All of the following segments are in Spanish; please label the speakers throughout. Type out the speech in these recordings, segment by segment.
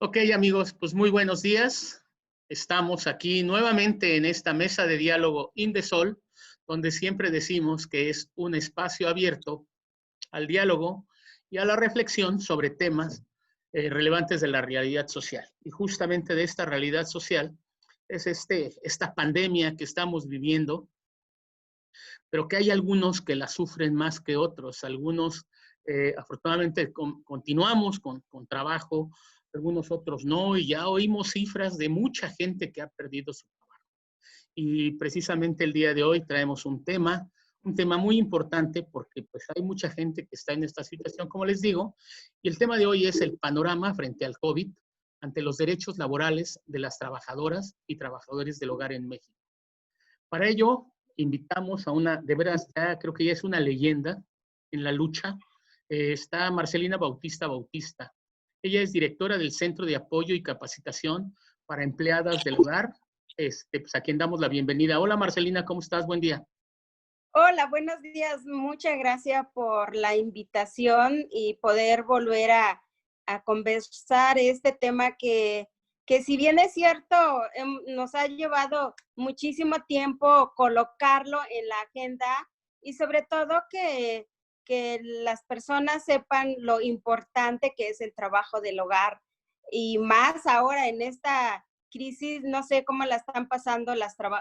Speaker 1: Ok, amigos, pues muy buenos días. Estamos aquí nuevamente en esta mesa de diálogo Indesol, donde siempre decimos que es un espacio abierto al diálogo y a la reflexión sobre temas relevantes de la realidad social. Y justamente de esta realidad social es esta pandemia que estamos viviendo, pero que hay algunos que la sufren más que otros. Algunos, afortunadamente, continuamos con trabajo, algunos otros no, y ya oímos cifras de mucha gente que ha perdido su trabajo. Y precisamente el día de hoy traemos un tema muy importante porque pues hay mucha gente que está en esta situación, como les digo, y el tema de hoy es el panorama frente al COVID ante los derechos laborales de las trabajadoras y trabajadores del hogar en México. Para ello, invitamos a una, de veras, ya creo que ya es una leyenda en la lucha. Está Marcelina Bautista Bautista. Ella es directora del Centro de Apoyo y Capacitación para Empleadas del Hogar, pues a quien damos la bienvenida. Hola Marcelina, ¿cómo estás? Buen día.
Speaker 2: Hola, buenos días. Muchas gracias por la invitación y poder volver a conversar este tema que si bien es cierto, nos ha llevado muchísimo tiempo colocarlo en la agenda y sobre todo que las personas sepan lo importante que es el trabajo del hogar y más ahora en esta crisis, no sé cómo la están pasando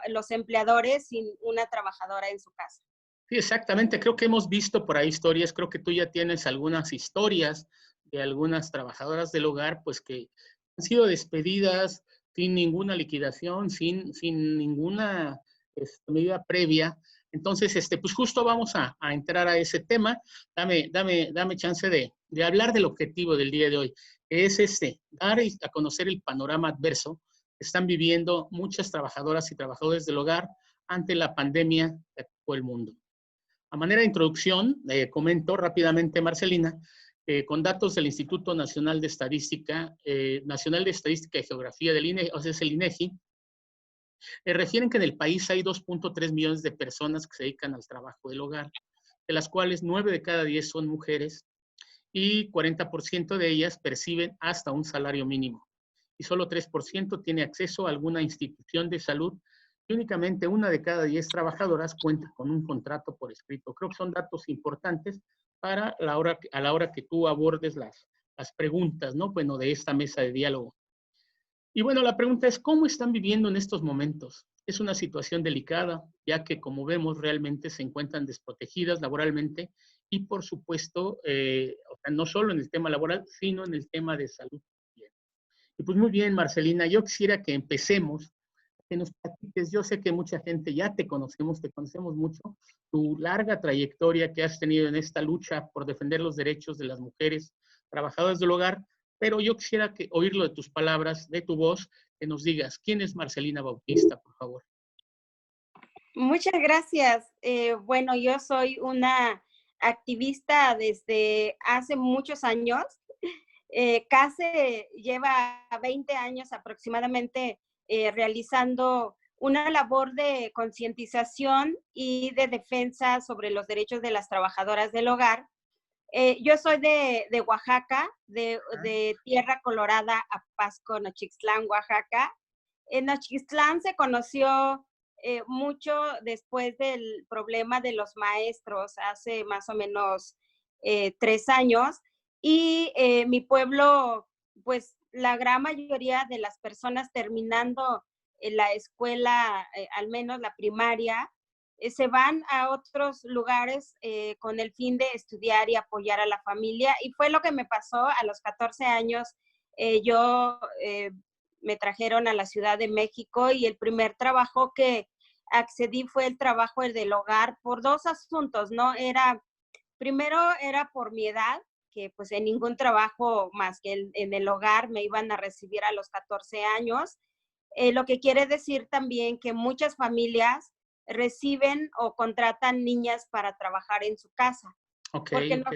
Speaker 2: los empleadores sin una trabajadora en su casa.
Speaker 1: Sí, exactamente. Creo que hemos visto por ahí historias, creo que tú ya tienes algunas historias de algunas trabajadoras del hogar, pues que han sido despedidas sin ninguna liquidación, sin ninguna medida previa. Entonces, pues justo vamos a entrar a ese tema. Dame chance de hablar del objetivo del día de hoy, que es dar a conocer el panorama adverso que están viviendo muchas trabajadoras y trabajadores del hogar ante la pandemia que atacó el mundo. A manera de introducción, comento rápidamente, Marcelina, con datos del Instituto Nacional de Estadística, y Geografía del INE, o sea, es el INEGI, refieren que en el país hay 2.3 millones de personas que se dedican al trabajo del hogar, de las cuales 9 de cada 10 son mujeres y 40% de ellas perciben hasta un salario mínimo. Y solo 3% tiene acceso a alguna institución de salud y únicamente 1 de cada 10 trabajadoras cuenta con un contrato por escrito. Creo que son datos importantes para a la hora que tú abordes las preguntas, ¿no? Bueno, de esta mesa de diálogo. Y bueno, la pregunta es, ¿cómo están viviendo en estos momentos? Es una situación delicada, ya que como vemos realmente se encuentran desprotegidas laboralmente y por supuesto, o sea, no solo en el tema laboral, sino en el tema de salud. Y pues muy bien, Marcelina, yo quisiera que empecemos, que nos platiques. Yo sé que mucha gente ya te conocemos mucho, tu larga trayectoria que has tenido en esta lucha por defender los derechos de las mujeres trabajadoras del hogar, pero yo quisiera oírlo de tus palabras, de tu voz, que nos digas, ¿quién es Marcelina Bautista, por favor?
Speaker 2: Muchas gracias. Bueno, yo soy una activista desde hace muchos años. Casi lleva 20 años aproximadamente realizando una labor de concientización y de defensa sobre los derechos de las trabajadoras del hogar. Yo soy de Oaxaca, de Tierra Colorada, Apasco, Nochixtlán, Oaxaca. En Nochixtlán se conoció mucho después del problema de los maestros, hace más o menos 3 años. Y mi pueblo, pues la gran mayoría de las personas terminando la escuela, al menos la primaria, se van a otros lugares con el fin de estudiar y apoyar a la familia. Y fue lo que me pasó a los 14 años. Yo me trajeron a la Ciudad de México y el primer trabajo que accedí fue el trabajo del hogar por 2 asuntos, ¿no? Primero era por mi edad, que pues en ningún trabajo más que en el hogar me iban a recibir a los 14 años. Lo que quiere decir también que muchas familias reciben o contratan niñas para trabajar en su casa,
Speaker 1: Ok,
Speaker 2: porque
Speaker 1: ok.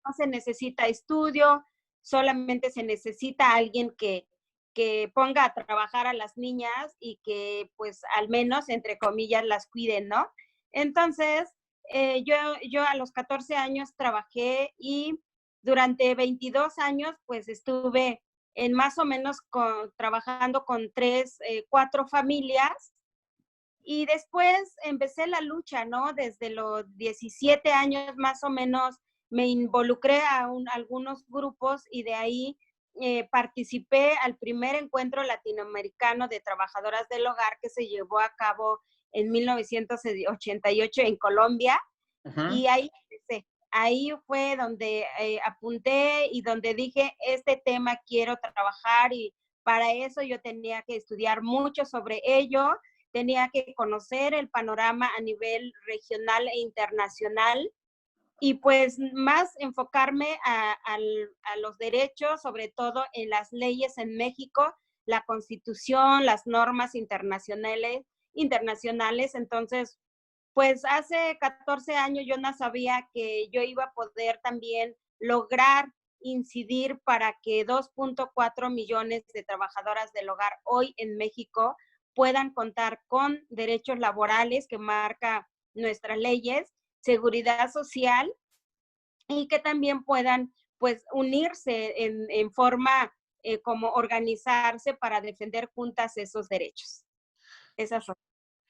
Speaker 2: no se necesita estudio, solamente se necesita alguien que ponga a trabajar a las niñas y que pues al menos, entre comillas, las cuiden, ¿no? Entonces, yo a los 14 años trabajé y durante 22 años pues estuve más o menos trabajando con 3, 4 familias. Y después empecé la lucha, ¿no? Desde los 17 años más o menos me involucré a algunos grupos y de ahí participé al primer encuentro latinoamericano de trabajadoras del hogar que se llevó a cabo en 1988 en Colombia.
Speaker 1: Ajá.
Speaker 2: Y ahí empecé. Ahí fue donde apunté y donde dije, este tema quiero trabajar, y para eso yo tenía que estudiar mucho sobre ello, tenía que conocer el panorama a nivel regional e internacional y pues más enfocarme a los derechos, sobre todo en las leyes en México, la Constitución, las normas internacionales. Entonces, pues hace 14 años yo no sabía que yo iba a poder también lograr incidir para que 2.4 millones de trabajadoras del hogar hoy en México puedan contar con derechos laborales que marca nuestras leyes, seguridad social, y que también puedan pues unirse en forma como organizarse para defender juntas esos derechos. Esas son.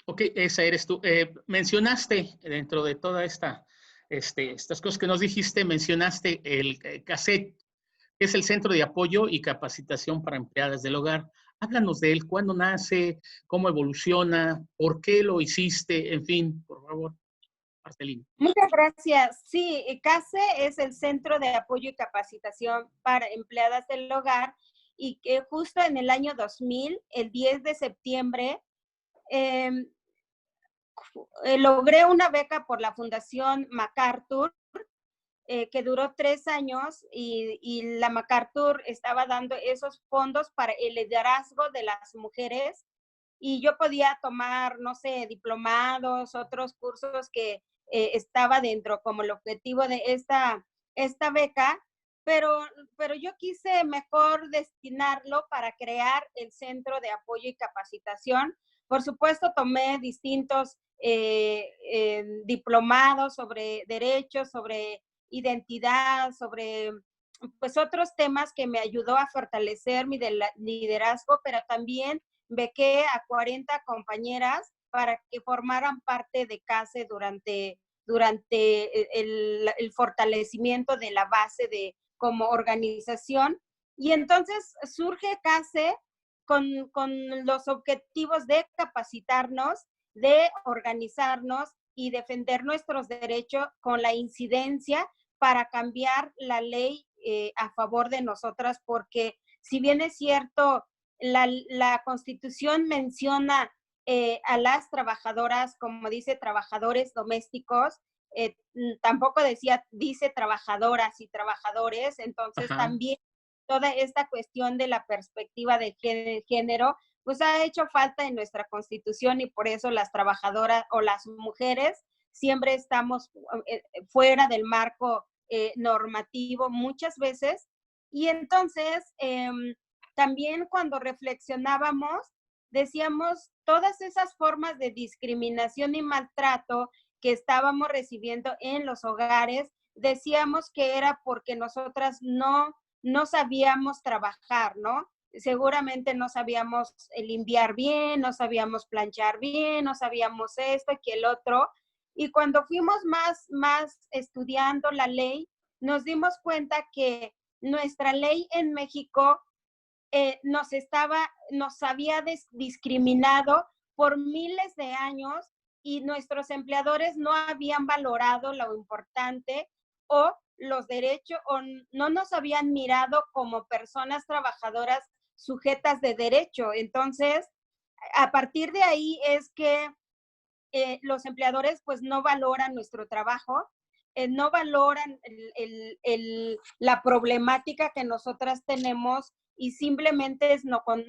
Speaker 1: Ok, esa eres tú. Mencionaste dentro de toda estas cosas que nos dijiste, mencionaste el CACET, que es el Centro de Apoyo y Capacitación para Empleadas del Hogar. Háblanos de él, cuándo nace, cómo evoluciona, por qué lo hiciste, en fin, por favor, Marcelino.
Speaker 2: Muchas gracias. Sí, CASE es el Centro de Apoyo y Capacitación para Empleadas del Hogar, y que justo en el año 2000, el 10 de septiembre, eh, logré una beca por la Fundación MacArthur, que duró 3 años, y la MacArthur estaba dando esos fondos para el liderazgo de las mujeres, y yo podía tomar, no sé, diplomados, otros cursos que estaba dentro como el objetivo de esta beca, pero, pero yo quise mejor destinarlo para crear el Centro de Apoyo y Capacitación. Por supuesto, tomé distintos diplomados sobre derechos, sobre identidad, sobre pues otros temas que me ayudó a fortalecer mi liderazgo, pero también bequé a 40 compañeras para que formaran parte de CASE durante el fortalecimiento de la base de como organización. Y entonces surge CASE con los objetivos de capacitarnos, de organizarnos y defender nuestros derechos con la incidencia para cambiar la ley a favor de nosotras, porque si bien es cierto, la Constitución menciona a las trabajadoras, como dice trabajadores domésticos, tampoco dice trabajadoras y trabajadores, entonces
Speaker 1: Ajá.
Speaker 2: también toda esta cuestión de la perspectiva de género, pues ha hecho falta en nuestra Constitución, y por eso las trabajadoras o las mujeres siempre estamos fuera del marco normativo muchas veces. Y entonces, también cuando reflexionábamos, decíamos, todas esas formas de discriminación y maltrato que estábamos recibiendo en los hogares, decíamos que era porque nosotras no sabíamos trabajar, ¿no? Seguramente no sabíamos limpiar bien, no sabíamos planchar bien, no sabíamos esto y que el otro. Y cuando fuimos más estudiando la ley, nos dimos cuenta que nuestra ley en México nos había discriminado por miles de años, y nuestros empleadores no habían valorado lo importante o los derechos, o no nos habían mirado como personas trabajadoras sujetas de derecho. Entonces, a partir de ahí es que los empleadores pues no valoran nuestro trabajo, no valoran la problemática que nosotras tenemos, y simplemente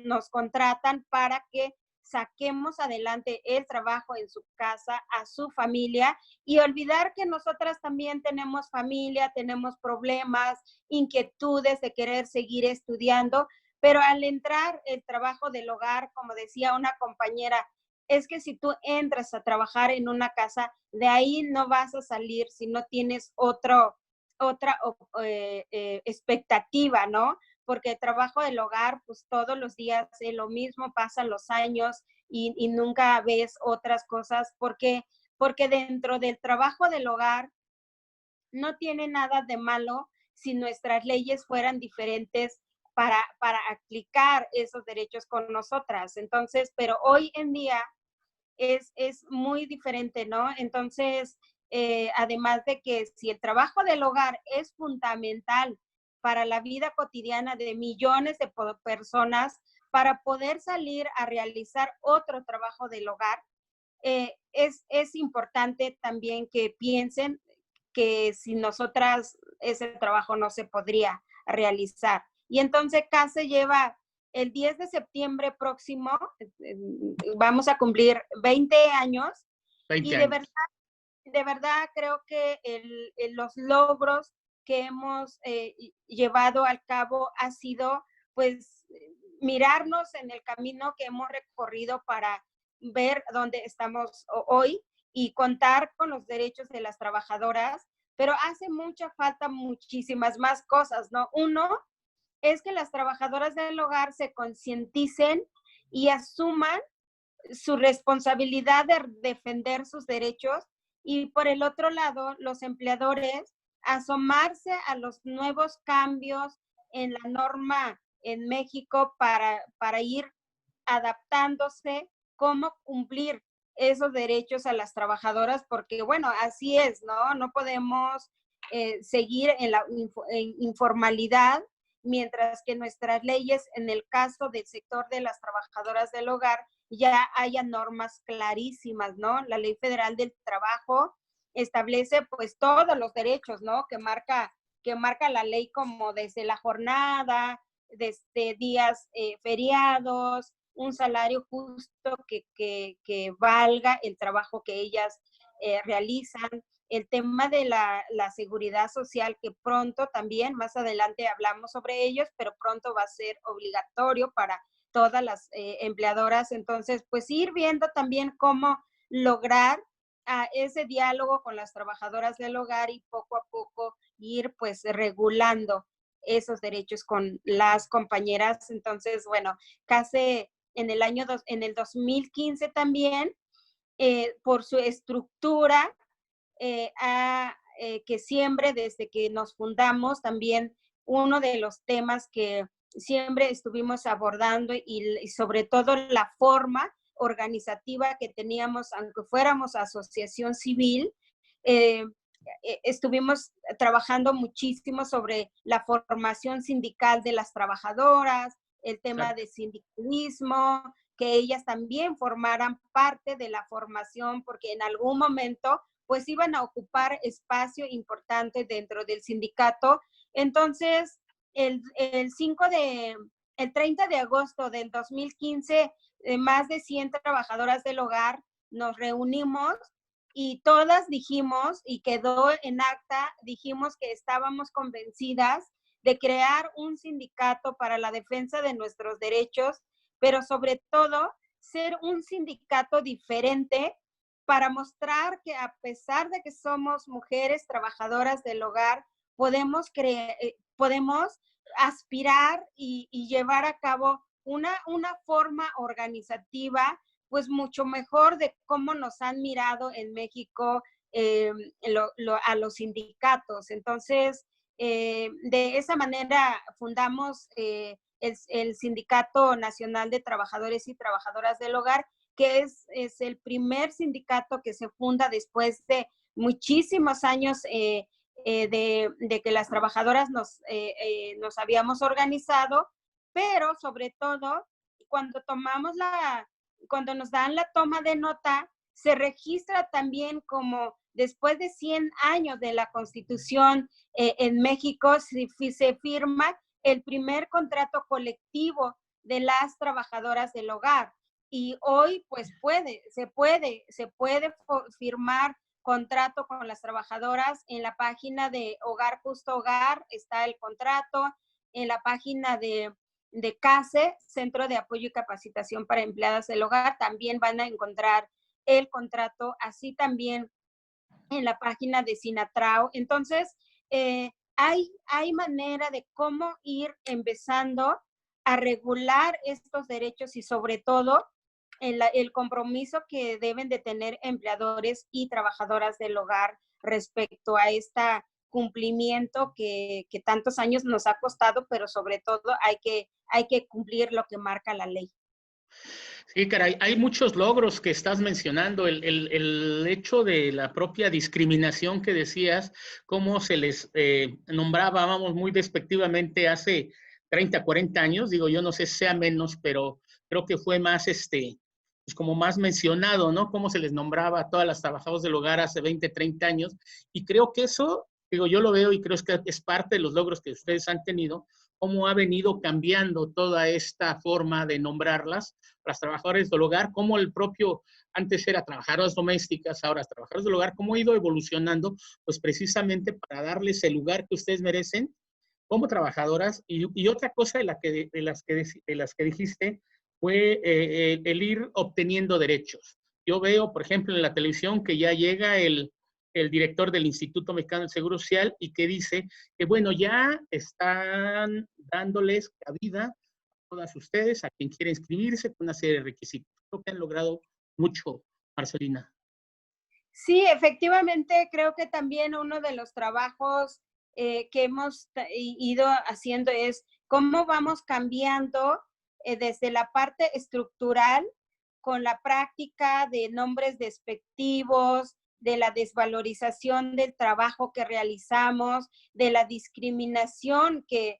Speaker 2: nos contratan para que saquemos adelante el trabajo en su casa, a su familia, y olvidar que nosotras también tenemos familia, tenemos problemas, inquietudes de querer seguir estudiando, pero al entrar el trabajo del hogar, como decía una compañera, es que si tú entras a trabajar en una casa, de ahí no vas a salir si no tienes otra expectativa, ¿no? porque el trabajo del hogar, pues todos los días es lo mismo, pasan los años y nunca ves otras cosas, porque dentro del trabajo del hogar no tiene nada de malo si nuestras leyes fueran diferentes para aplicar esos derechos con nosotras. Entonces, pero hoy en día es muy diferente, ¿no? Entonces, además de que si el trabajo del hogar es fundamental para la vida cotidiana de millones de personas, para poder salir a realizar otro trabajo del hogar, es importante también que piensen que sin nosotras ese trabajo no se podría realizar. Y entonces CASE lleva el 10 de septiembre próximo, vamos a cumplir 20 años
Speaker 1: 20
Speaker 2: y
Speaker 1: años.
Speaker 2: de verdad creo que los logros que hemos llevado al cabo ha sido pues mirarnos en el camino que hemos recorrido para ver dónde estamos hoy y contar con los derechos de las trabajadoras, pero hace mucha falta muchísimas más cosas, ¿no? Uno es que las trabajadoras del hogar se concienticen y asuman su responsabilidad de defender sus derechos y por el otro lado, los empleadores asomarse a los nuevos cambios en la norma en México para ir adaptándose, cómo cumplir esos derechos a las trabajadoras, porque bueno, así es, ¿no? No podemos seguir en la informalidad, mientras que nuestras leyes, en el caso del sector de las trabajadoras del hogar, ya haya normas clarísimas, ¿no? La Ley Federal del Trabajo establece pues todos los derechos, ¿no? Que marca la ley, como desde la jornada, desde días feriados, un salario justo que valga el trabajo que ellas realizan, el tema de la seguridad social, que pronto también, más adelante hablamos sobre ellos, pero pronto va a ser obligatorio para todas las empleadoras. Entonces, pues ir viendo también cómo lograr ese diálogo con las trabajadoras del hogar y poco a poco ir pues regulando esos derechos con las compañeras. Entonces, bueno, casi en el 2015 también, por su estructura, que siempre desde que nos fundamos, también uno de los temas que siempre estuvimos abordando y sobre todo la forma organizativa que teníamos, aunque fuéramos asociación civil, estuvimos trabajando muchísimo sobre la formación sindical de las trabajadoras, el tema de sindicalismo, que ellas también formaran parte de la formación, porque en algún momento pues iban a ocupar espacio importante dentro del sindicato. Entonces, el 30 de agosto del 2015, más de 100 trabajadoras del hogar nos reunimos y todas dijimos, y quedó en acta, dijimos que estábamos convencidas de crear un sindicato para la defensa de nuestros derechos, pero sobre todo ser un sindicato diferente para mostrar que a pesar de que somos mujeres trabajadoras del hogar, podemos aspirar y llevar a cabo una forma organizativa pues mucho mejor de cómo nos han mirado en México a los sindicatos. Entonces, de esa manera fundamos el Sindicato Nacional de Trabajadores y Trabajadoras del Hogar, que es el primer sindicato que se funda después de muchísimos años de que las trabajadoras nos habíamos organizado, pero sobre todo cuando nos dan la toma de nota, se registra también como después de 100 años de la Constitución en México, se firma el primer contrato colectivo de las trabajadoras del hogar. Y hoy pues se puede firmar contrato con las trabajadoras. En la página de Hogar Justo Hogar está el contrato, en la página de CASE, Centro de Apoyo y Capacitación para Empleadas del Hogar, también van a encontrar el contrato, así también en la página de Sinatrao. Entonces, hay manera de cómo ir empezando a regular estos derechos y sobre todo el compromiso que deben de tener empleadores y trabajadoras del hogar respecto a este cumplimiento que tantos años nos ha costado, pero sobre todo hay que cumplir lo que marca la ley.
Speaker 1: Sí, caray, hay muchos logros que estás mencionando. El hecho de la propia discriminación que decías, cómo se les nombraba, vamos, muy despectivamente hace 30, 40 años. Digo, yo no sé si sea menos, pero creo que fue más, pues como más mencionado, ¿no? Cómo se les nombraba a todas las trabajadoras del hogar hace 20, 30 años. Y creo que eso, digo, yo lo veo y creo que es parte de los logros que ustedes han tenido, cómo ha venido cambiando toda esta forma de nombrarlas las trabajadoras del hogar, como el propio, antes era trabajadoras domésticas, ahora trabajadoras del hogar, cómo ha ido evolucionando, pues precisamente para darles el lugar que ustedes merecen como trabajadoras. Y otra cosa de las que dijiste fue el ir obteniendo derechos. Yo veo, por ejemplo, en la televisión que ya llega el director del Instituto Mexicano del Seguro Social y que dice que, bueno, ya están dándoles cabida todas ustedes, a quien quiera inscribirse, con una serie de requisitos. Creo que han logrado mucho, Marcelina.
Speaker 2: Sí, efectivamente, creo que también uno de los trabajos que hemos ido haciendo es cómo vamos cambiando desde la parte estructural con la práctica de nombres despectivos, de la desvalorización del trabajo que realizamos, de la discriminación que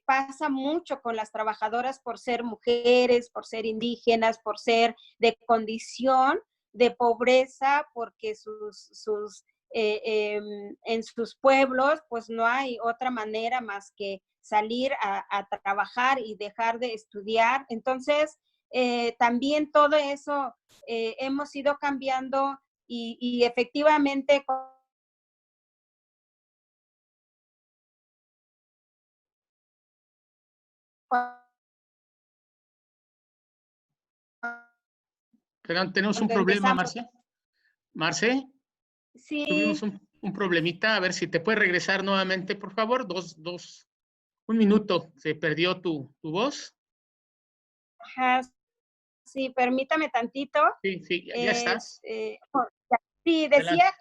Speaker 2: pasa mucho con las trabajadoras por ser mujeres, por ser indígenas, por ser de condición de pobreza, porque en sus pueblos pues no hay otra manera más que salir a trabajar y dejar de estudiar. Entonces, también todo eso hemos ido cambiando y efectivamente
Speaker 1: Tenemos un
Speaker 2: cuando
Speaker 1: problema,
Speaker 2: empezamos.
Speaker 1: Marce. Marce, tuvimos
Speaker 2: Sí,
Speaker 1: un problemita. A ver si te puedes regresar nuevamente, por favor. Un minuto. Se perdió tu voz.
Speaker 2: ajá, sí, permítame tantito.
Speaker 1: Sí, sí, ya estás.
Speaker 2: Sí,
Speaker 1: Adelante.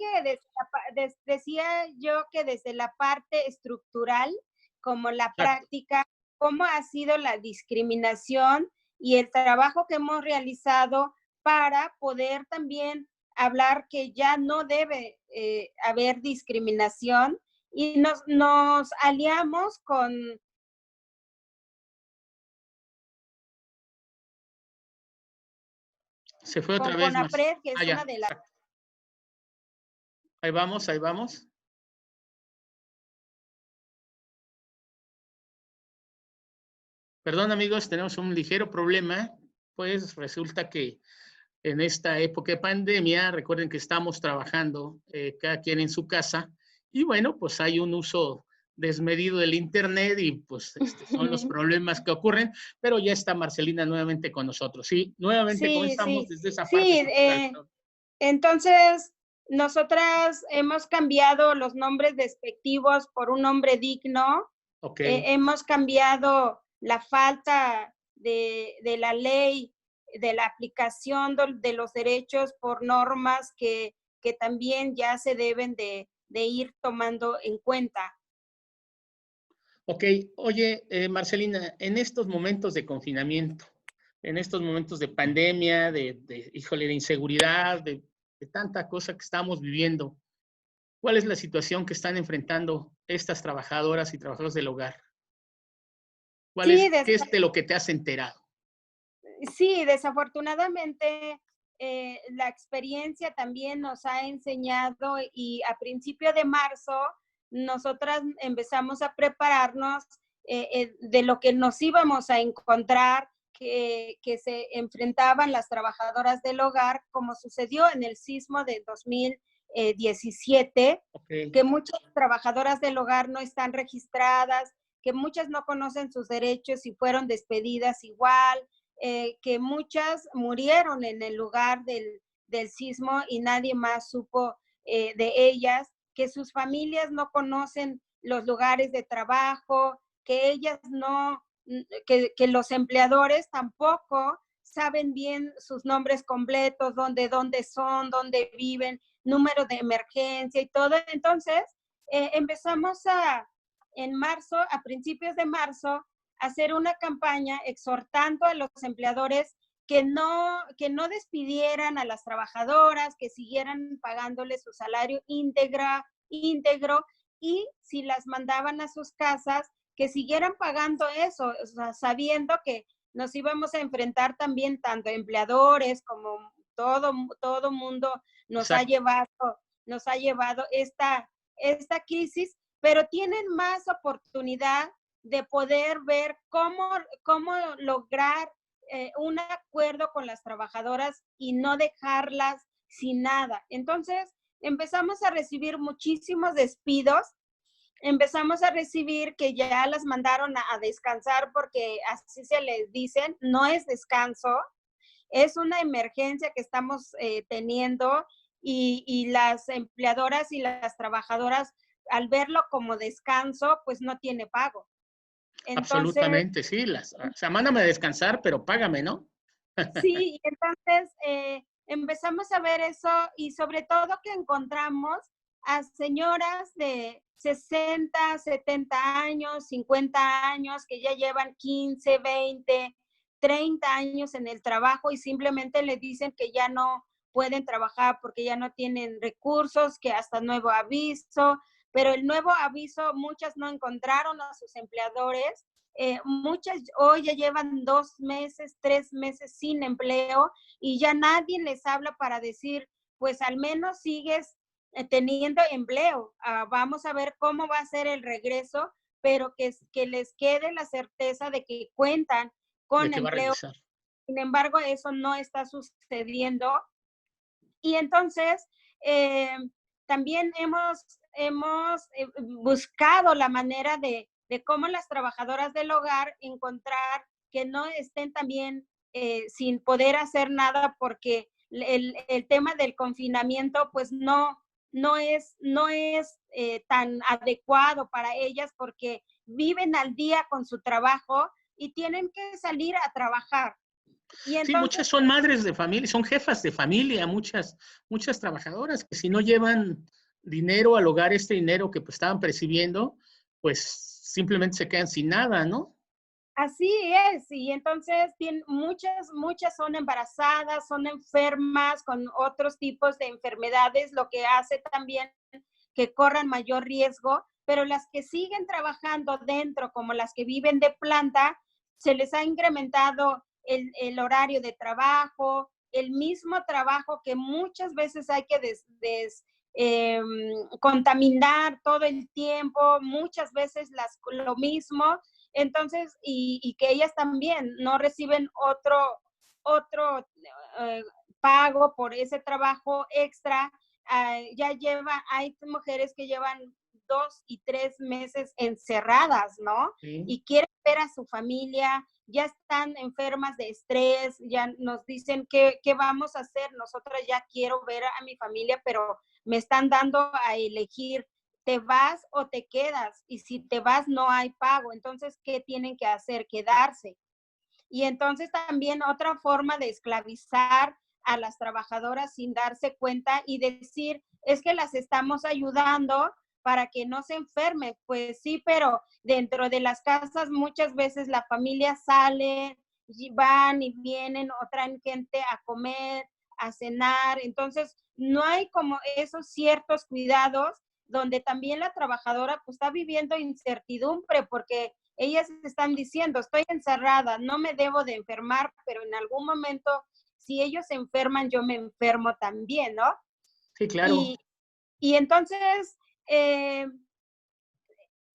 Speaker 2: decía yo que desde la parte estructural, como la
Speaker 1: Exacto.
Speaker 2: práctica, cómo ha sido la discriminación y el trabajo que hemos realizado para poder también hablar que ya no debe haber discriminación y nos aliamos
Speaker 1: Se fue
Speaker 2: con
Speaker 1: otra vez más.
Speaker 2: CONAPRED, que
Speaker 1: Ah,
Speaker 2: es una
Speaker 1: ya.
Speaker 2: de las.
Speaker 1: Exacto. Ahí vamos, ahí vamos. Perdón, amigos, tenemos un ligero problema. Pues resulta que en esta época de pandemia, recuerden que estamos trabajando cada quien en su casa y bueno, pues hay un uso desmedido del internet y pues son los problemas que ocurren, pero ya está Marcelina nuevamente con nosotros. Sí, nuevamente
Speaker 2: Sí,
Speaker 1: comenzamos
Speaker 2: sí,
Speaker 1: desde esa parte
Speaker 2: sí.
Speaker 1: estructural.
Speaker 2: Entonces, nosotras hemos cambiado los nombres despectivos por un nombre digno.
Speaker 1: Ok,
Speaker 2: Hemos cambiado la falta de la ley, de la aplicación de los derechos por normas que también ya se deben de ir tomando en cuenta.
Speaker 1: ok. Oye, Marcelina, en estos momentos de confinamiento, en estos momentos de pandemia, híjole, de inseguridad, de tanta cosa que estamos viviendo, ¿cuál es la situación que están enfrentando estas trabajadoras y trabajadores del hogar?
Speaker 2: Sí,
Speaker 1: ¿Qué es de lo que te has enterado?
Speaker 2: sí, desafortunadamente la experiencia también nos ha enseñado y a principio de marzo nosotras empezamos a prepararnos de lo que nos íbamos a encontrar, que se enfrentaban las trabajadoras del hogar, como sucedió en el sismo de 2017,
Speaker 1: Okay.
Speaker 2: que muchas trabajadoras del hogar no están registradas, que muchas no conocen sus derechos y fueron despedidas igual, que muchas murieron en el lugar del sismo y nadie más supo de ellas, que sus familias no conocen los lugares de trabajo, que ellas no, que los empleadores tampoco saben bien sus nombres completos, dónde son, dónde viven, número de emergencia y todo. Entonces, empezamos en marzo, a principios de marzo, hacer una campaña exhortando a los empleadores que no despidieran a las trabajadoras, que siguieran pagándoles su salario íntegro, y si las mandaban a sus casas, que siguieran pagando eso, o sea, sabiendo que nos íbamos a enfrentar también tanto empleadores como todo mundo nos ha llevado esta crisis, pero tienen más oportunidad de poder ver cómo lograr un acuerdo con las trabajadoras y no dejarlas sin nada. Entonces, empezamos a recibir muchísimos despidos, empezamos a recibir que ya las mandaron a descansar, porque así se les dicen, no es descanso, es una emergencia que estamos teniendo, y las empleadoras y las trabajadoras, al verlo como descanso, pues no tiene pago. Entonces,
Speaker 1: absolutamente, sí. O sea, mándame a descansar, pero págame, ¿no?
Speaker 2: sí, entonces empezamos a ver eso, y sobre todo que encontramos a señoras de 60, 70 años, 50 años, que ya llevan 15, 20, 30 años en el trabajo, y simplemente le dicen que ya no pueden trabajar porque ya no tienen recursos, que hasta nuevo aviso, pero el nuevo aviso, muchas no encontraron a sus empleadores. Muchas hoy ya llevan 2 meses, 3 meses sin empleo, y ya nadie les habla para decir, pues al menos sigues teniendo empleo. Vamos a ver cómo va a ser el regreso, pero que les quede la certeza de que cuentan
Speaker 1: De
Speaker 2: con
Speaker 1: que va a
Speaker 2: empleo.
Speaker 1: regresar.
Speaker 2: Sin embargo, eso no está sucediendo. Y entonces, también hemos buscado la manera de cómo las trabajadoras del hogar encontrar que no estén también sin poder hacer nada, porque el tema del confinamiento pues no es tan adecuado para ellas, porque viven al día con su trabajo y tienen que salir a trabajar. Y
Speaker 1: Sí,
Speaker 2: entonces,
Speaker 1: muchas son madres de familia, son jefas de familia, muchas trabajadoras que si no llevan dinero al hogar, este dinero que pues, estaban percibiendo, pues simplemente se quedan sin nada, ¿no?
Speaker 2: así es, y entonces muchas son embarazadas, son enfermas con otros tipos de enfermedades, lo que hace también que corran mayor riesgo, pero las que siguen trabajando dentro, como las que viven de planta, se les ha incrementado el horario de trabajo, el mismo trabajo que muchas veces hay que contaminar todo el tiempo, muchas veces lo mismo. Entonces, y que ellas también no reciben otro pago por ese trabajo extra. Hay mujeres que llevan 2 y 3 meses encerradas, ¿no?
Speaker 1: Sí.
Speaker 2: Y quieren ver a su familia, ya están enfermas de estrés, ya nos dicen qué vamos a hacer. Nosotras ya quiero ver a mi familia, pero me están dando a elegir, te vas o te quedas, y si te vas no hay pago. Entonces, ¿qué tienen que hacer? Quedarse. Y entonces también otra forma de esclavizar a las trabajadoras sin darse cuenta y decir, es que las estamos ayudando para que no se enfermen. Pues sí, pero dentro de las casas muchas veces la familia sale, y van y vienen, o traen gente a comer, a cenar. Entonces, no hay como esos ciertos cuidados, donde también la trabajadora pues está viviendo incertidumbre, porque ellas están diciendo, estoy encerrada, no me debo de enfermar, pero en algún momento, si ellos se enferman, yo me enfermo también, ¿no?
Speaker 1: Sí, claro.
Speaker 2: Y, y entonces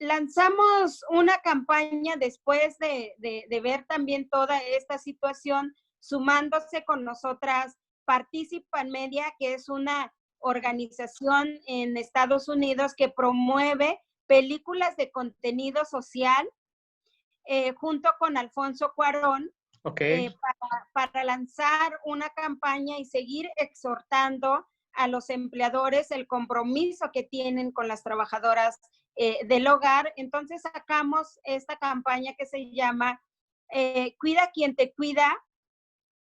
Speaker 2: lanzamos una campaña después de ver también toda esta situación, sumándose con nosotras Participan Media, que es una organización en Estados Unidos que promueve películas de contenido social, junto con Alfonso Cuarón,
Speaker 1: Ok.
Speaker 2: para lanzar una campaña y seguir exhortando a los empleadores el compromiso que tienen con las trabajadoras del hogar. Entonces sacamos esta campaña que se llama Cuida quien te cuida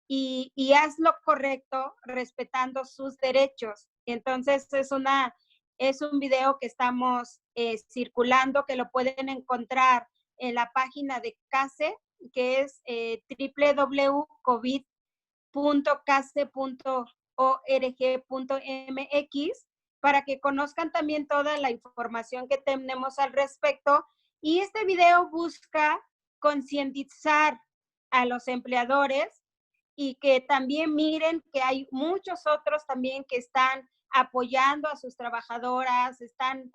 Speaker 2: y haz lo correcto respetando sus derechos. Entonces es un video que estamos circulando, que lo pueden encontrar en la página de CASE, que es www.case.org.mx, para que conozcan también toda la información que tenemos al respecto. Y este video busca concientizar a los empleadores y que también miren que hay muchos otros también que están apoyando a sus trabajadoras, están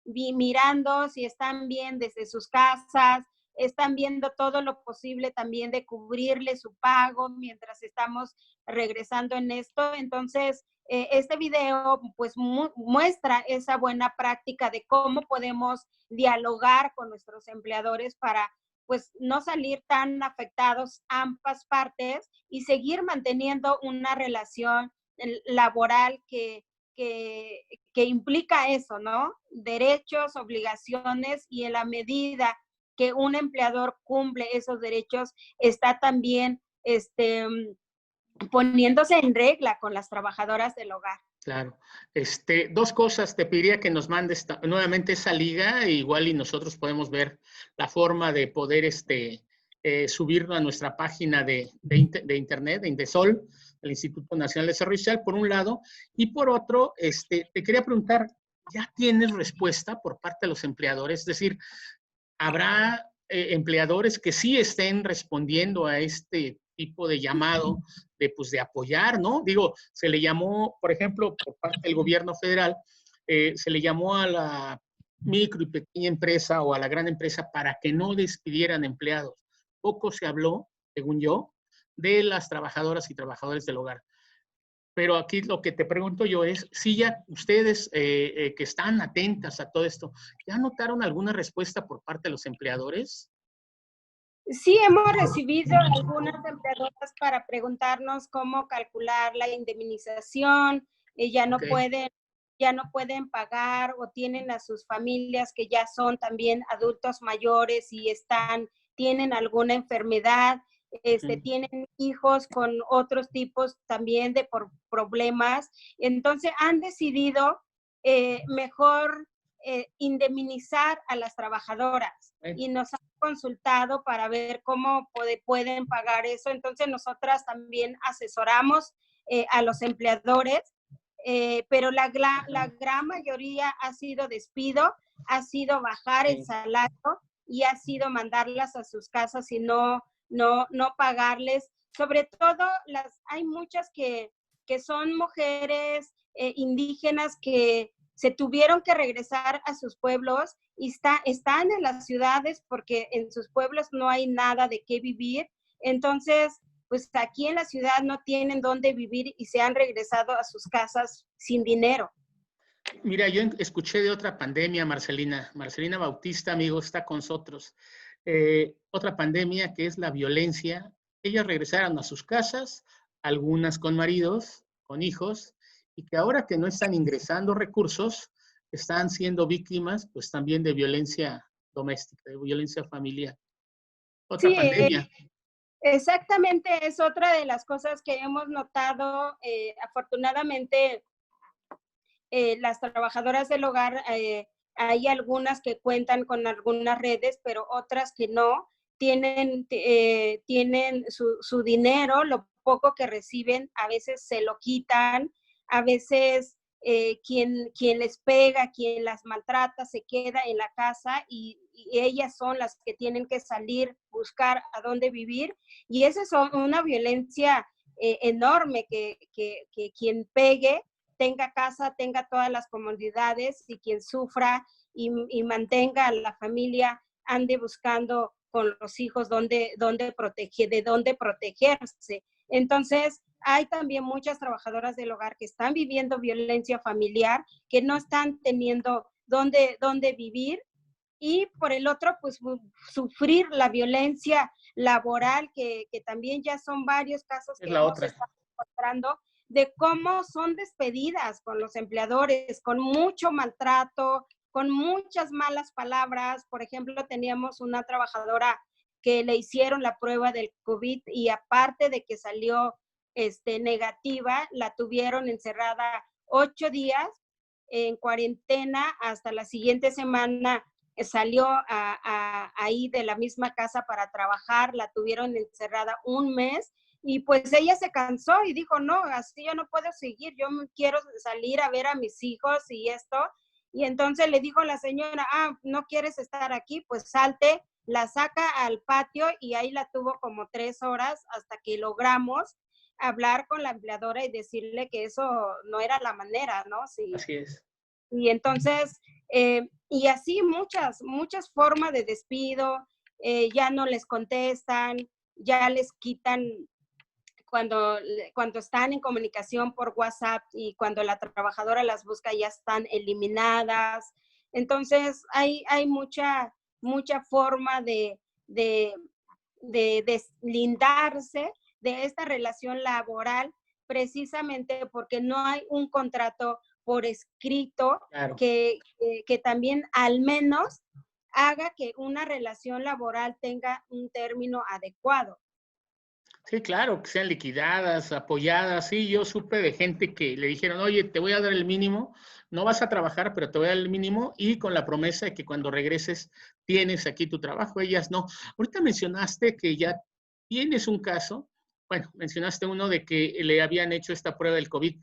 Speaker 2: mirando si están bien desde sus casas, están viendo todo lo posible también de cubrirle su pago mientras estamos regresando en esto. Entonces, este video pues muestra esa buena práctica de cómo podemos dialogar con nuestros empleadores para pues no salir tan afectados ambas partes y seguir manteniendo una relación laboral que implica eso, ¿no? Derechos, obligaciones, y en la medida que un empleador cumple esos derechos, está también poniéndose en regla con las trabajadoras del hogar.
Speaker 1: Claro. Dos cosas, te pediría que nos mandes nuevamente esa liga, igual y nosotros podemos ver la forma de poder subirlo a nuestra página de internet, de Indesol, el Instituto Nacional de Desarrollo Social, por un lado, y por otro, te quería preguntar, ¿ya tienes respuesta por parte de los empleadores? Es decir, ¿habrá empleadores que sí estén respondiendo a este tipo de llamado de apoyar, ¿no? Digo, se le llamó, por ejemplo, por parte del gobierno federal, se le llamó a la micro y pequeña empresa o a la gran empresa para que no despidieran empleados. Poco se habló, según yo, de las trabajadoras y trabajadores del hogar. Pero aquí lo que te pregunto yo es, si ya ustedes que están atentas a todo esto, ¿ya notaron alguna respuesta por parte de los empleadores?
Speaker 2: Sí, hemos recibido algunas empleadoras para preguntarnos cómo calcular la indemnización, ya no pueden pagar o tienen a sus familias que ya son también adultos mayores y tienen alguna enfermedad, tienen hijos con otros tipos también de problemas. Entonces han decidido mejor indemnizar a las trabajadoras y nos han consultado para ver cómo pueden pagar eso. Entonces nosotras también asesoramos a los empleadores, pero la gran mayoría ha sido despido, ha sido bajar el salario y ha sido mandarlas a sus casas y no pagarles. Sobre todo hay muchas que son mujeres indígenas que se tuvieron que regresar a sus pueblos y están en las ciudades porque en sus pueblos no hay nada de qué vivir. Entonces, pues aquí en la ciudad no tienen dónde vivir y se han regresado a sus casas sin dinero.
Speaker 1: Mira, yo escuché de otra pandemia, Marcelina. Marcelina Bautista, amigo, está con nosotros. Otra pandemia que es la violencia. Ellas regresaron a sus casas, algunas con maridos, con hijos, y que ahora que no están ingresando recursos, están siendo víctimas, pues también de violencia doméstica, de violencia familiar. Otra pandemia.
Speaker 2: Exactamente, es otra de las cosas que hemos notado. Afortunadamente, las trabajadoras del hogar, hay algunas que cuentan con algunas redes, pero otras que no, tienen su dinero, lo poco que reciben, a veces se lo quitan, a veces quien les pega, quien las maltrata, se queda en la casa y ellas son las que tienen que salir, buscar a dónde vivir, y esa es una violencia enorme, que quien pegue tenga casa, tenga todas las comodidades, y quien sufra y mantenga a la familia ande buscando con los hijos de dónde protegerse. Entonces, hay también muchas trabajadoras del hogar que están viviendo violencia familiar, que no están teniendo dónde vivir, y por el otro, pues sufrir la violencia laboral, que también ya son varios casos que hemos estado encontrando, de cómo son despedidas con los empleadores, con mucho maltrato, con muchas malas palabras. Por ejemplo, teníamos una trabajadora que le hicieron la prueba del COVID y aparte de que salió negativa, la tuvieron encerrada 8 días en cuarentena hasta la siguiente semana. Salió ahí de la misma casa para trabajar, la tuvieron encerrada un mes y pues ella se cansó y dijo, no, así yo no puedo seguir, yo quiero salir a ver a mis hijos y esto. Y entonces le dijo la señora, ¿no quieres estar aquí? Pues salte, la saca al patio y ahí la tuvo como 3 horas hasta que logramos hablar con la empleadora y decirle que eso no era la manera, ¿no? Sí.
Speaker 1: Así es.
Speaker 2: Y entonces, y así muchas formas de despido, ya no les contestan, ya les quitan cuando están en comunicación por WhatsApp y cuando la trabajadora las busca ya están eliminadas. Entonces, hay mucha forma de deslindarse de esta relación laboral precisamente porque no hay un contrato por escrito
Speaker 1: Claro.
Speaker 2: que también al menos haga que una relación laboral tenga un término adecuado.
Speaker 1: Sí, claro, que sean liquidadas, apoyadas. Sí, yo supe de gente que le dijeron, oye, te voy a dar el mínimo, no vas a trabajar, pero te voy a dar el mínimo y con la promesa de que cuando regreses tienes aquí tu trabajo. Ellas no. Ahorita mencionaste que ya tienes un caso, bueno, mencionaste uno de que le habían hecho esta prueba del COVID.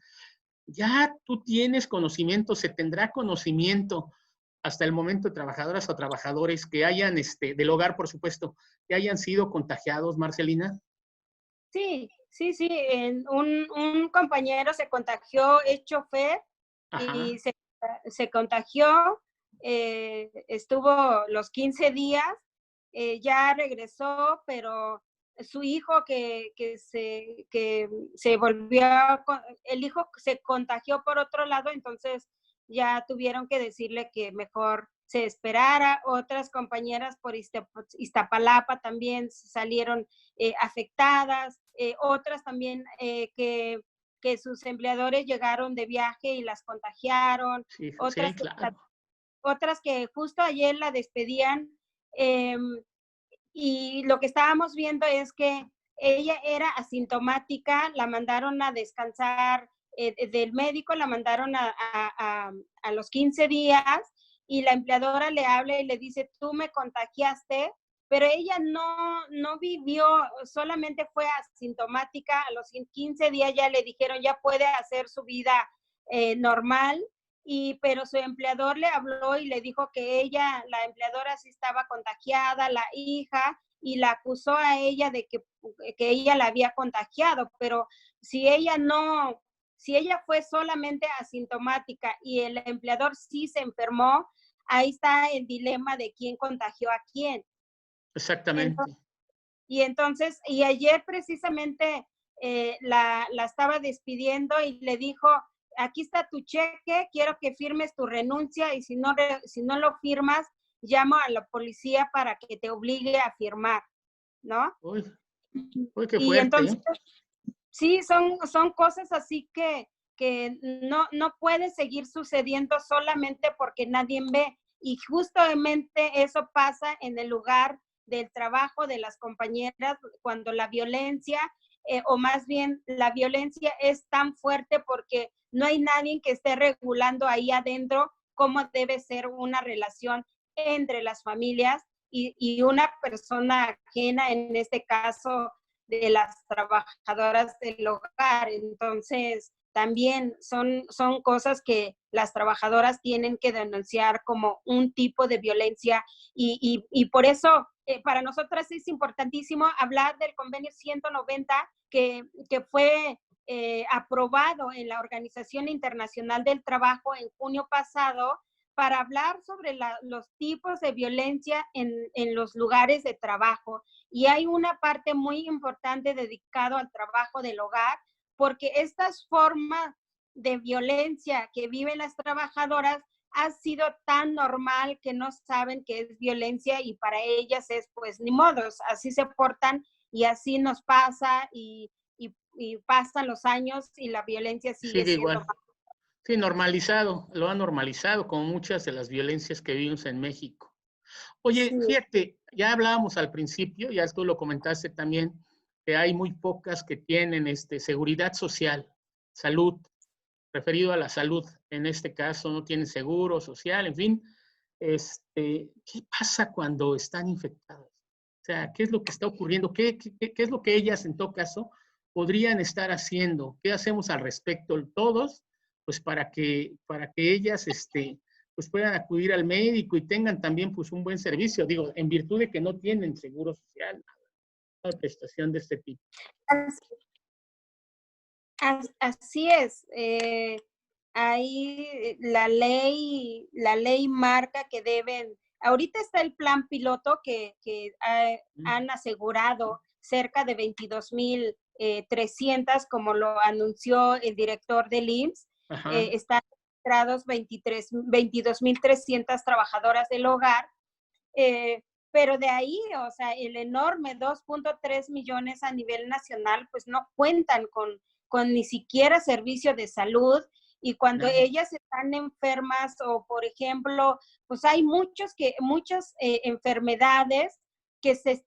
Speaker 1: Ya tú tienes conocimiento, se tendrá conocimiento hasta el momento de trabajadoras o trabajadores que hayan, del hogar, por supuesto, que hayan sido contagiados, Marcelina.
Speaker 2: Sí, un compañero se contagió, es chofer,
Speaker 1: Ajá.
Speaker 2: y se contagió, estuvo los 15 días, ya regresó, pero su hijo que se volvió, el hijo se contagió por otro lado, entonces ya tuvieron que decirle que mejor se esperara. Otras compañeras por Iztapalapa también salieron afectadas, otras también que sus empleadores llegaron de viaje y las contagiaron,
Speaker 1: Sí, sí,
Speaker 2: otras que,
Speaker 1: claro.
Speaker 2: otras que justo ayer la despedían, eh, y lo que estábamos viendo es que ella era asintomática, la mandaron a descansar del médico, la mandaron a los 15 días y la empleadora le habla y le dice, tú me contagiaste, pero ella no vivió, solamente fue asintomática, a los 15 días ya le dijeron, ya puede hacer su vida normal, pero su empleador le habló y le dijo que ella, la empleadora sí estaba contagiada, la hija, y la acusó a ella de que ella la había contagiado, pero si ella no, si ella fue solamente asintomática y el empleador sí se enfermó, ahí está el dilema de quién contagió a quién.
Speaker 1: Exactamente.
Speaker 2: Entonces, ayer precisamente la estaba despidiendo y le dijo, aquí está tu cheque, quiero que firmes tu renuncia y si no lo firmas, llamo a la policía para que te obligue a firmar, ¿no?
Speaker 1: Uy, uy, qué
Speaker 2: Y
Speaker 1: fuerte,
Speaker 2: entonces,
Speaker 1: ¿eh?
Speaker 2: sí, son cosas así que no puede seguir sucediendo solamente porque nadie ve. Y justamente eso pasa en el lugar del trabajo de las compañeras cuando la violencia, o más bien la violencia es tan fuerte porque no hay nadie que esté regulando ahí adentro cómo debe ser una relación entre las familias y una persona ajena, en este caso de las trabajadoras del hogar. Entonces, también son cosas que las trabajadoras tienen que denunciar como un tipo de violencia y por eso para nosotras es importantísimo hablar del convenio 190 que fue aprobado en la Organización Internacional del Trabajo en junio pasado para hablar sobre los tipos de violencia en los lugares de trabajo. Y hay una parte muy importante dedicada al trabajo del hogar, porque estas formas de violencia que viven las trabajadoras ha sido tan normal que no saben que es violencia y para ellas es pues ni modos, así se portan y así nos pasa y pasan los años y la violencia sigue
Speaker 1: Sigue
Speaker 2: siendo
Speaker 1: igual.
Speaker 2: más.
Speaker 1: Sí, normalizado, lo ha normalizado como muchas de las violencias que vimos en México. Oye,
Speaker 2: Sí,
Speaker 1: fíjate, ya hablábamos al principio, ya tú lo comentaste también, que hay muy pocas que tienen seguridad social, salud, referido a la salud. En este caso no tienen seguro social, en fin. ¿Qué pasa cuando están infectadas? O sea, ¿qué es lo que está ocurriendo? ¿Qué es lo que ellas, en todo caso, podrían estar haciendo? ¿Qué hacemos al respecto todos? Pues para que ellas pues puedan acudir al médico y tengan también pues un buen servicio, digo, en virtud de que no tienen seguro social, una prestación de este tipo.
Speaker 2: así, así es. Ahí la ley marca que deben, ahorita está el plan piloto que han asegurado cerca de 22,300, como lo anunció el director del IMSS.
Speaker 1: Ajá.
Speaker 2: Están registrados 22,300 trabajadoras del hogar, pero de ahí, o sea, el enorme 2,3 millones a nivel nacional, pues no cuentan con ni siquiera servicio de salud. Y cuando
Speaker 1: Nada.
Speaker 2: ellas están enfermas o, por ejemplo, pues hay muchas enfermedades que se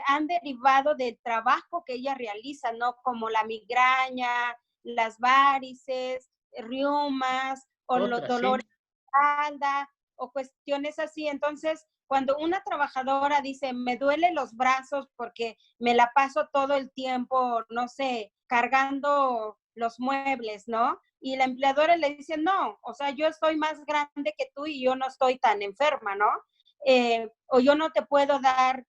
Speaker 2: han derivado del trabajo que ellas realizan, ¿no? Como la migraña, las varices, reumas o los
Speaker 1: Otra,
Speaker 2: dolores
Speaker 1: sí.
Speaker 2: de espalda o cuestiones así. Entonces, cuando una trabajadora dice, me duelen los brazos porque me la paso todo el tiempo, no sé, cargando los muebles, ¿no? Y la empleadora le dice, no, o sea, yo estoy más grande que tú y yo no estoy tan enferma, ¿no? O yo no te puedo dar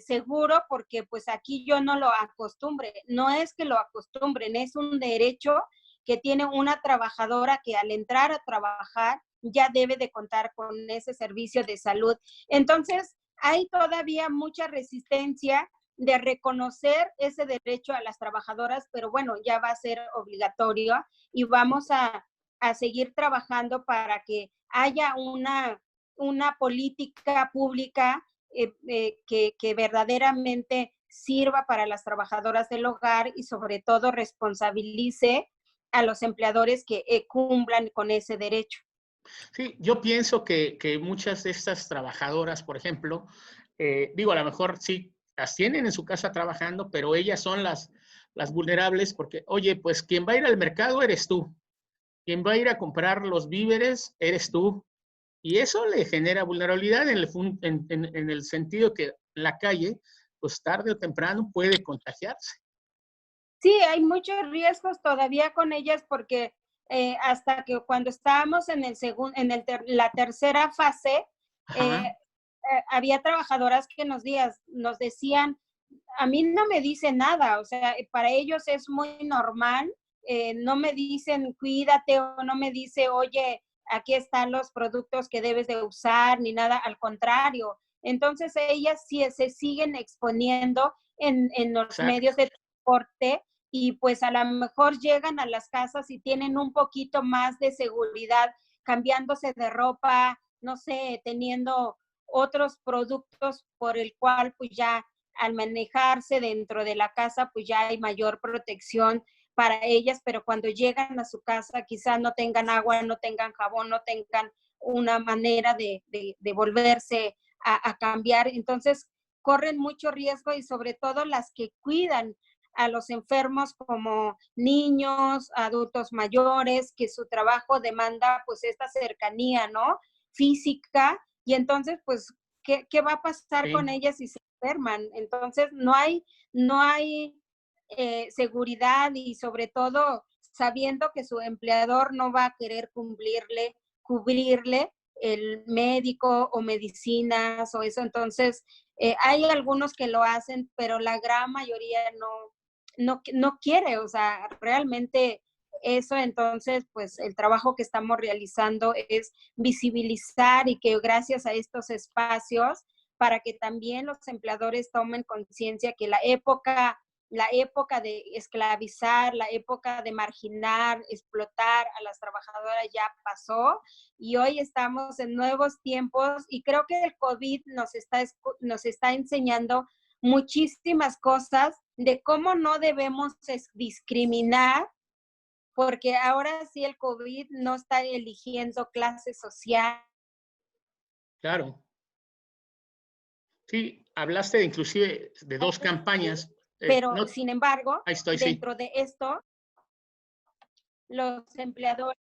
Speaker 2: seguro porque pues aquí yo no lo acostumbre. No es que lo acostumbren, es un derecho que tiene una trabajadora que al entrar a trabajar ya debe de contar con ese servicio de salud. Entonces, hay todavía mucha resistencia de reconocer ese derecho a las trabajadoras, pero bueno, ya va a ser obligatorio y vamos a seguir trabajando para que haya una política pública que verdaderamente sirva para las trabajadoras del hogar y sobre todo responsabilice a los empleadores que cumplan con ese derecho.
Speaker 1: Sí, yo pienso que muchas de estas trabajadoras, por ejemplo, digo, a lo mejor sí las tienen en su casa trabajando, pero ellas son las vulnerables porque, oye, pues quien va a ir al mercado eres tú, quien va a ir a comprar los víveres eres tú, y eso le genera vulnerabilidad en el sentido que la calle, pues tarde o temprano puede contagiarse.
Speaker 2: Sí, hay muchos riesgos todavía con ellas porque hasta que cuando estábamos en la tercera fase,
Speaker 1: Ajá,
Speaker 2: había trabajadoras que nos decían, a mí no me dicen nada, o sea, para ellos es muy normal, no me dicen cuídate o no me dice, oye, aquí están los productos que debes de usar, ni nada, al contrario. Entonces ellas sí se siguen exponiendo en los medios
Speaker 1: exacto.
Speaker 2: de transporte y pues a lo mejor llegan a las casas y tienen un poquito más de seguridad cambiándose de ropa, no sé, teniendo otros productos por el cual pues ya al manejarse dentro de la casa pues ya hay mayor protección para ellas, pero cuando llegan a su casa quizás no tengan agua, no tengan jabón, no tengan una manera de volverse a cambiar. Entonces corren mucho riesgo y sobre todo las que cuidan a los enfermos como niños, adultos mayores, que su trabajo demanda pues esta cercanía, ¿no? Física, y entonces pues, ¿qué va a pasar con
Speaker 1: Sí.
Speaker 2: ellas si se enferman? Entonces no hay seguridad y sobre todo sabiendo que su empleador no va a querer cubrirle el médico o medicinas o eso. Entonces, hay algunos que lo hacen, pero la gran mayoría no quiere, o sea, realmente eso. Entonces, pues el trabajo que estamos realizando es visibilizar y que gracias a estos espacios, para que también los empleadores tomen conciencia que la época de esclavizar, la época de marginar, explotar a las trabajadoras ya pasó y hoy estamos en nuevos tiempos y creo que el COVID nos está enseñando muchísimas cosas de cómo no debemos discriminar porque ahora sí el COVID no está eligiendo clase social.
Speaker 1: Claro. Sí, hablaste inclusive de 2 campañas.
Speaker 2: Pero,
Speaker 1: No,
Speaker 2: sin embargo,
Speaker 1: ahí estoy, sí.
Speaker 2: dentro de esto, los empleadores...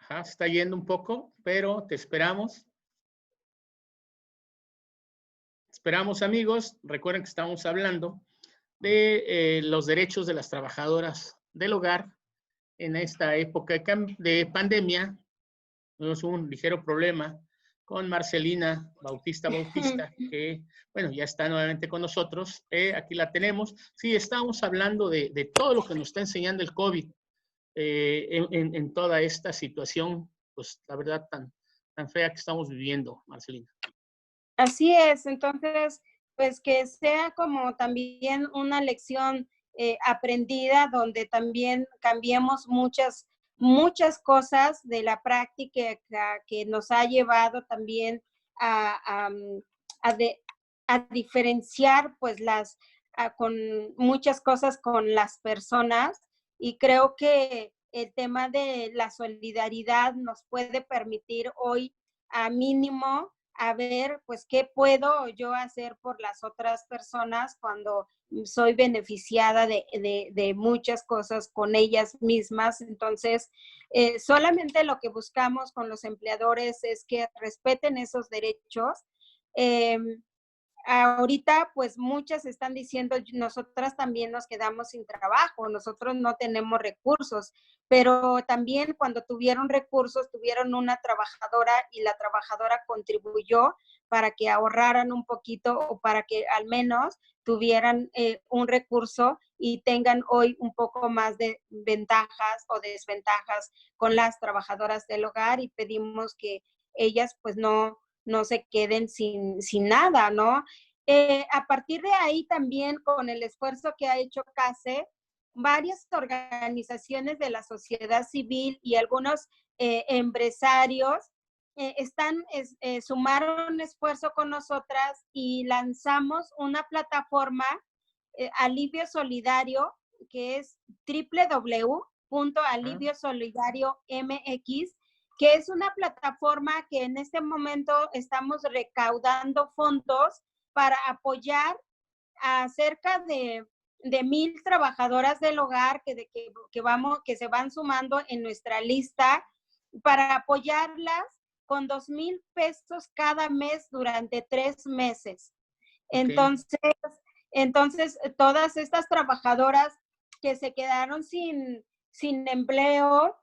Speaker 1: Ajá, se está yendo un poco, pero te esperamos. Esperamos, amigos. Recuerden que estamos hablando de los derechos de las trabajadoras del hogar en esta época de pandemia. Tuvimos un ligero problema con Marcelina Bautista, que, bueno, ya está nuevamente con nosotros. Aquí la tenemos. Sí, estamos hablando de todo lo que nos está enseñando el COVID en toda esta situación, pues la verdad tan fea que estamos viviendo, Marcelina.
Speaker 2: Así es, entonces, pues que sea como también una lección aprendida donde también cambiemos muchas cosas de la práctica que nos ha llevado también a, a, de, a diferenciar pues con muchas cosas con las personas, y creo que el tema de la solidaridad nos puede permitir hoy a mínimo a ver, pues, qué puedo yo hacer por las otras personas cuando soy beneficiada de muchas cosas con ellas mismas. Entonces, solamente lo que buscamos con los empleadores es que respeten esos derechos. Eh, Ahorita, pues muchas están diciendo, nosotras también nos quedamos sin trabajo, nosotros no tenemos recursos, pero también cuando tuvieron recursos, tuvieron una trabajadora y la trabajadora contribuyó para que ahorraran un poquito o para que al menos tuvieran un recurso y tengan hoy un poco más de ventajas o desventajas con las trabajadoras del hogar, y pedimos que ellas pues no se queden sin nada, ¿no? A partir de ahí también con el esfuerzo que ha hecho CASE, varias organizaciones de la sociedad civil y algunos empresarios sumaron esfuerzo con nosotras y lanzamos una plataforma Alivio Solidario, que es www.aliviosolidario.mx, que es una plataforma que en este momento estamos recaudando fondos para apoyar a cerca de 1,000 trabajadoras del hogar que se van sumando en nuestra lista, para apoyarlas con 2,000 pesos cada mes durante 3 meses. Okay. Entonces, todas estas trabajadoras que se quedaron sin empleo,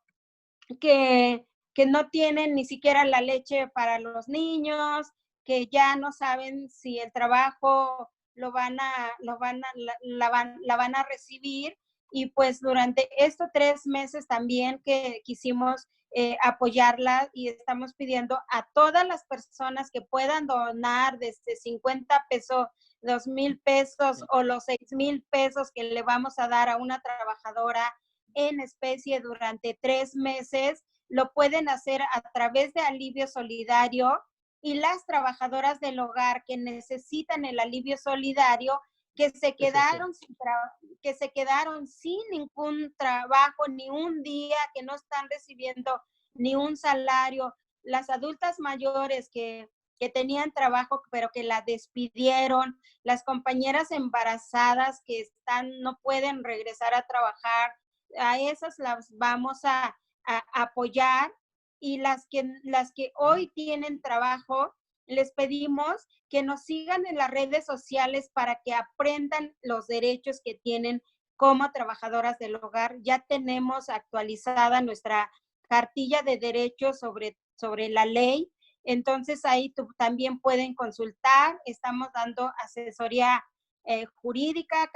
Speaker 2: que no tienen ni siquiera la leche para los niños, que ya no saben si el trabajo la van a recibir, y pues durante estos 3 meses también que quisimos apoyarla, y estamos pidiendo a todas las personas que puedan donar desde 50 pesos, 2,000 pesos o los 6,000 pesos que le vamos a dar a una trabajadora en especie durante 3 meses, lo pueden hacer a través de Alivio Solidario, y las trabajadoras del hogar que necesitan el alivio solidario, que se quedaron sin ningún trabajo, ni un día, que no están recibiendo ni un salario, las adultas mayores que tenían trabajo pero que la despidieron, las compañeras embarazadas que no pueden regresar a trabajar, a esas las vamos a apoyar, y las que hoy tienen trabajo, les pedimos que nos sigan en las redes sociales para que aprendan los derechos que tienen como trabajadoras del hogar. Ya tenemos actualizada nuestra cartilla de derechos sobre la ley, entonces ahí también pueden consultar. Estamos dando asesoría jurídica,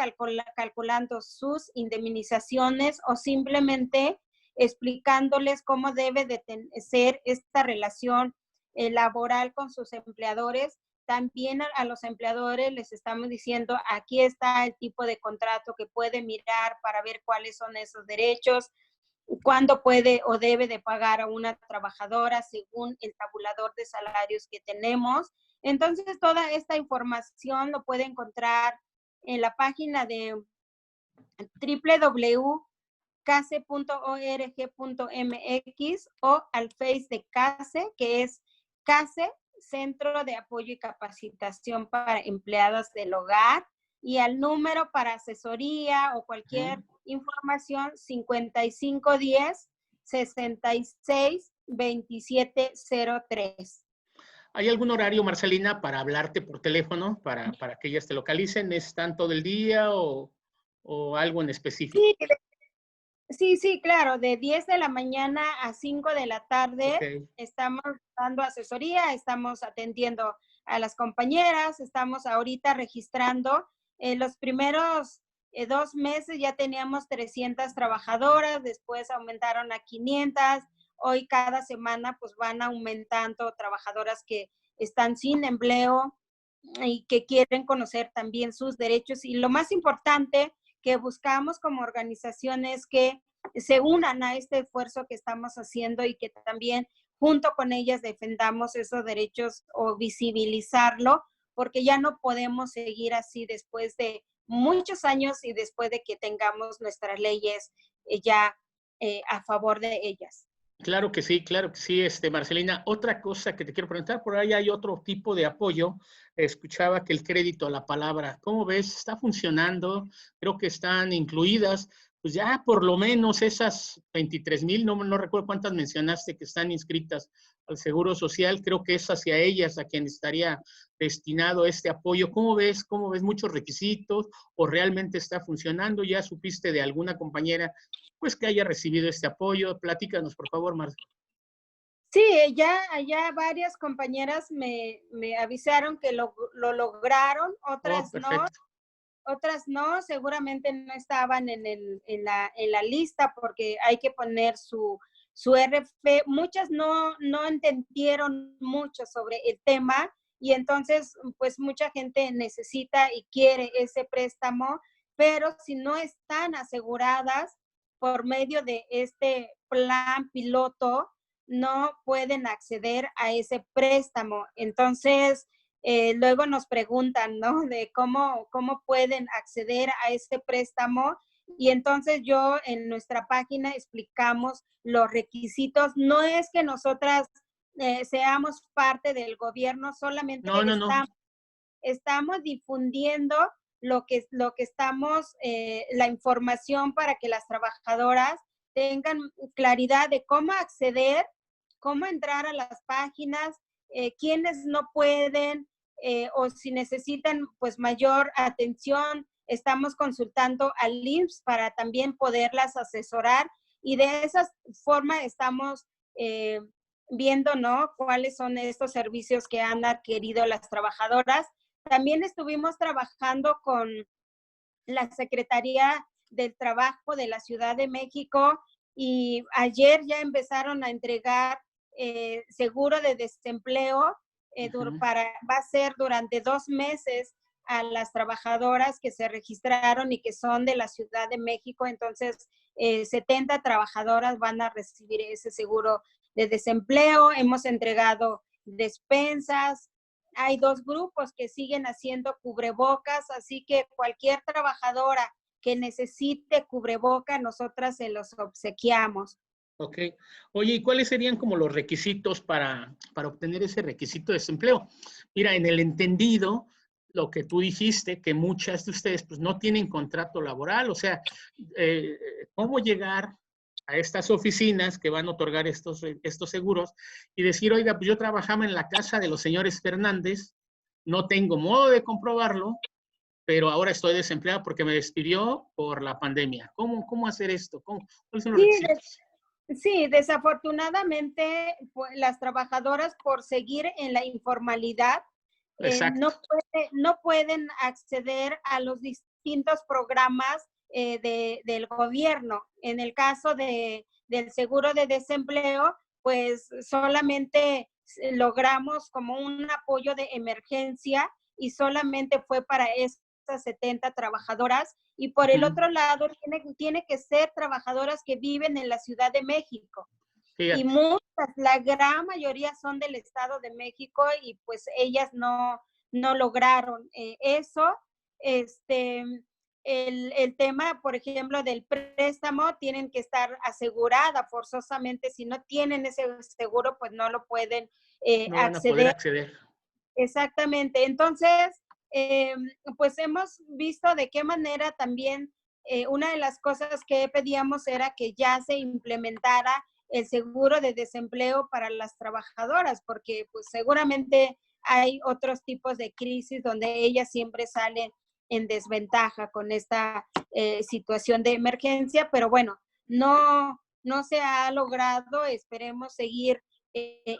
Speaker 2: calculando sus indemnizaciones, o simplemente explicándoles cómo debe de ser esta relación laboral con sus empleadores. También a los empleadores les estamos diciendo, aquí está el tipo de contrato que puede mirar para ver cuáles son esos derechos, cuándo puede o debe de pagar a una trabajadora según el tabulador de salarios que tenemos. Entonces, toda esta información lo puede encontrar en la página de www case.org.mx o al Face de CASE, que es CASE, Centro de Apoyo y Capacitación para Empleadas del Hogar, y al número para asesoría o cualquier información 5510-66-2703.
Speaker 1: ¿Hay algún horario, Marcelina, para hablarte por teléfono, para que ellas te localicen? ¿Es tanto del día o algo en específico?
Speaker 2: Sí, claro, de 10 de la mañana a 5 de la tarde estamos dando asesoría, estamos atendiendo a las compañeras, estamos ahorita registrando. Los primeros 2 meses ya teníamos 300 trabajadoras, después aumentaron a 500, hoy cada semana pues van aumentando trabajadoras que están sin empleo y que quieren conocer también sus derechos. Y lo más importante que buscamos como organización es que se unan a este esfuerzo que estamos haciendo y que también junto con ellas defendamos esos derechos o visibilizarlo, porque ya no podemos seguir así después de muchos años y después de que tengamos nuestras leyes ya a favor de ellas.
Speaker 1: Claro que sí, Marcelina. Otra cosa que te quiero preguntar, por ahí hay otro tipo de apoyo. Escuchaba que el crédito a la palabra, ¿cómo ves? ¿Está funcionando? Creo que están incluidas, pues ya por lo menos esas 23,000, no recuerdo cuántas mencionaste que están inscritas al Seguro Social, creo que es hacia ellas a quien estaría destinado este apoyo. ¿Cómo ves? ¿Cómo ves muchos requisitos o realmente está funcionando? ¿Ya supiste de alguna compañera pues que haya recibido este apoyo? Platícanos, por favor, Marta.
Speaker 2: Sí, ya varias compañeras me avisaron que lo lograron, otras no, seguramente no estaban en la lista porque hay que poner su RFC. Muchas no entendieron mucho sobre el tema y entonces pues mucha gente necesita y quiere ese préstamo, pero si no están aseguradas por medio de este plan piloto, no pueden acceder a ese préstamo. Entonces, luego nos preguntan, ¿no? De cómo pueden acceder a ese préstamo. Y entonces yo en nuestra página explicamos los requisitos. No es que nosotras seamos parte del gobierno, solamente estamos difundiendo lo que estamos, la información para que las trabajadoras tengan claridad de cómo acceder, cómo entrar a las páginas, quienes no pueden o si necesitan pues mayor atención, estamos consultando al IMSS para también poderlas asesorar y de esa forma estamos viendo, ¿no? Cuáles son estos servicios que han adquirido las trabajadoras. También estuvimos trabajando con la Secretaría del Trabajo de la Ciudad de México y ayer ya empezaron a entregar seguro de desempleo va a ser durante 2 meses a las trabajadoras que se registraron y que son de la Ciudad de México. Entonces, 70 trabajadoras van a recibir ese seguro de desempleo. Hemos entregado despensas. Hay 2 grupos que siguen haciendo cubrebocas, así que cualquier trabajadora que necesite cubreboca, nosotras se los obsequiamos.
Speaker 1: Ok. Oye, ¿y cuáles serían como los requisitos para obtener ese requisito de desempleo? Mira, en el entendido, lo que tú dijiste, que muchas de ustedes pues no tienen contrato laboral, o sea, ¿cómo llegar a estas oficinas que van a otorgar estos seguros y decir, oiga, pues yo trabajaba en la casa de los señores Fernández, no tengo modo de comprobarlo, pero ahora estoy desempleado porque me despidió por la pandemia? ¿Cómo hacer esto? ¿Cuáles son los requisitos?
Speaker 2: Sí, desafortunadamente, pues, las trabajadoras por seguir en la informalidad no pueden acceder a los distintos programas del gobierno. En el caso del seguro de desempleo, pues solamente logramos como un apoyo de emergencia y solamente fue para esas 70 trabajadoras. Y por el otro lado, tiene que ser trabajadoras que viven en la Ciudad de México. Fíjate. Y la gran mayoría son del Estado de México y pues ellas no lograron eso. el tema, por ejemplo, del préstamo, tienen que estar asegurada forzosamente. Si no tienen ese seguro, pues no lo pueden
Speaker 1: No van a poder
Speaker 2: acceder.
Speaker 1: acceder.
Speaker 2: Exactamente. Entonces, pues hemos visto de qué manera también una de las cosas que pedíamos era que ya se implementara el seguro de desempleo para las trabajadoras, porque pues seguramente hay otros tipos de crisis donde ellas siempre salen en desventaja con esta situación de emergencia, pero bueno, no se ha logrado. Esperemos seguir